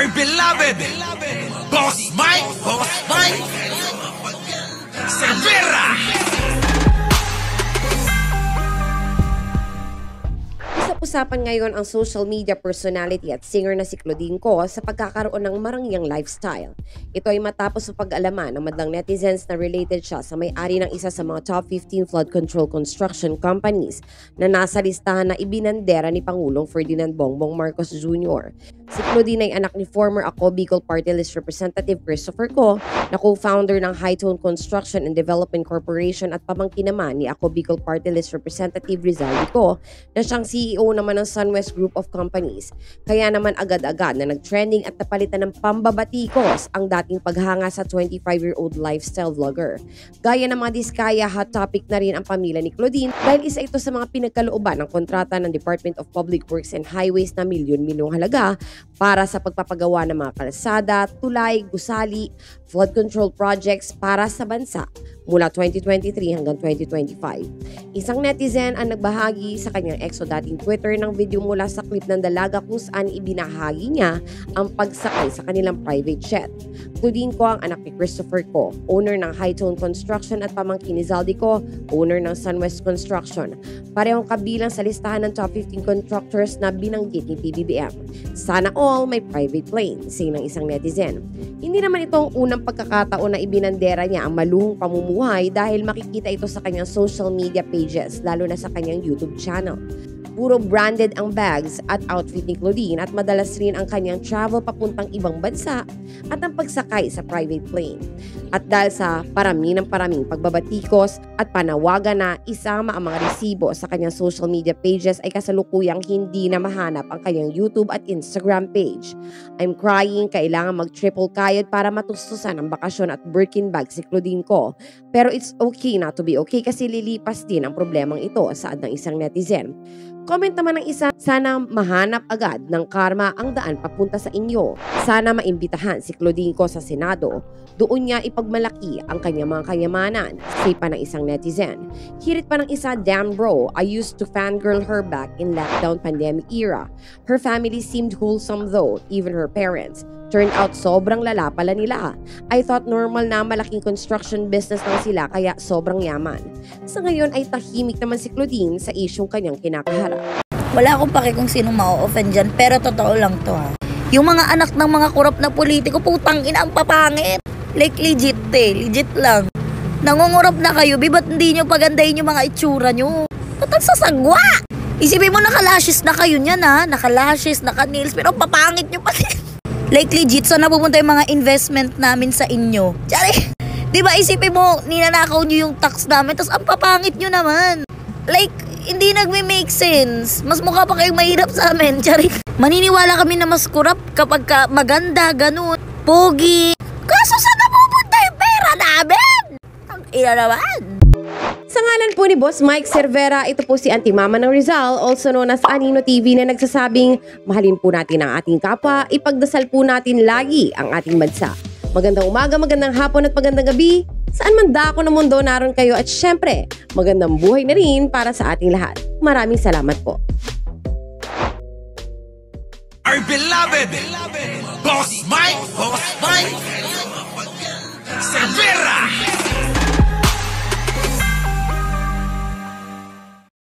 Our beloved Boss Mike Cervera. Usapan ngayon ang social media personality at singer na si Claudine Ko sa pagkakaroon ng marangyang lifestyle. Ito ay matapos sa pag-alaman ng madlang netizens na related siya sa may-ari ng isa sa mga top 15 flood control construction companies na nasa listahan na ibinandera ni Pangulong Ferdinand Bongbong Marcos Jr. Si Claudine ay anak ni former Ako Bicol Party List Representative Christopher Ko na co-founder ng Hightone Construction and Development Corporation at pamangkin naman ni Ako Bicol Party List Representative Rizaldi Ko na siyang CEO naman ng Sunwest Group of Companies. Kaya naman agad-agad na nag-trending at napalitan ng pambabatikos ang dating paghanga sa 25-year-old lifestyle vlogger. Gaya ng mga diskaya, hot topic na rin ang pamilya ni Claudine dahil isa ito sa mga pinagkalooban ng kontrata ng Department of Public Works and Highways na milyon-milyong halaga para sa pagpapagawa ng mga kalsada, tulay, gusali, flood control projects para sa bansa mula 2023 hanggang 2025. Isang netizen ang nagbahagi sa kanyang ex o dating Twitter ng video mula sa clip ng dalaga kung saan ibinahagi niya ang pagsakay sa kanilang private jet. Claudine Ko ang anak ni Christopher Ko, owner ng Hightone Construction at pamangkin ni Rizaldi Ko, owner ng Sunwest Construction. Parehong kabilang sa listahan ng top 15 contractors na binanggit ni PBBM. Sana all may private plane, say ng isang netizen. Hindi naman ito ang unang pagkakataon na ibinandera niya ang maluhong pamumuhay dahil makikita ito sa kanyang social media pages, lalo na sa kanyang YouTube channel. Puro branded ang bags at outfit ni Claudine at madalas rin ang kanyang travel papuntang ibang bansa at ang pagsakay sa private plane. At dahil sa paraming pagbabatikos at panawagan na isama ang mga resibo sa kanyang social media pages ay kasalukuyang hindi na mahanap ang kanyang YouTube at Instagram page. I'm crying, kailangan mag-triple kayod para matustusan ang bakasyon at Birkin bag si Claudine Ko. Pero it's okay not to be okay kasi lilipas din ang problemang ito, saad ng isang netizen. Comment naman ng isa, sana mahanap agad ng karma ang daan papunta sa inyo. Sana maimbitahan si Claudine Ko sa Senado. Doon niya ipagmalaki ang kanyang mga kayamanan, say pa ng isang netizen. Hirit pa ng isa, damn bro, I used to fangirl her back in lockdown pandemic era. Her family seemed wholesome though, even her parents. Turned out sobrang lala pala nila. I thought normal na malaking construction business lang sila kaya sobrang yaman. Sa ngayon ay tahimik naman si Claudine sa isyong kanyang kinakaharap. Wala akong pake kung sinong ma-offend dyan, pero totoo lang to ha. Yung mga anak ng mga korap na politiko, putang ina ang papangit. Like legit legit lang. Nangungurap na kayo, ba't hindi nyo pagandahin yung mga itsura nyo? Patang sasagwa! Isipin mo nakalashes na kayo niyan ha, nakalashes, naka-nails, pero papangit nyo pa din. Like legit, so napupunta yung mga investment namin sa inyo. Tsari, di ba isipin mo, ninanakaw nyo yung tax namin, tapos ang papangit nyo naman. Like, hindi nagme-make sense. Mas mukha pa kayong mahirap sa amin, tsari. Maniniwala kami na mas kurap kapag maganda, ganun, pogi. Kaso saan napupunta yung pera namin? Ang ina naman. Sa ngalan po ni Boss Mike Cervera, ito po si Auntie Mama ng Rizal, also known as Anino TV, na nagsasabing mahalin po natin ang ating kapwa, ipagdasal po natin lagi ang ating bansa. Magandang umaga, magandang hapon at magandang gabi. Saan man dako ng mundo naroon kayo at syempre, magandang buhay na rin para sa ating lahat. Maraming salamat po. Our beloved Boss Mike Cervera.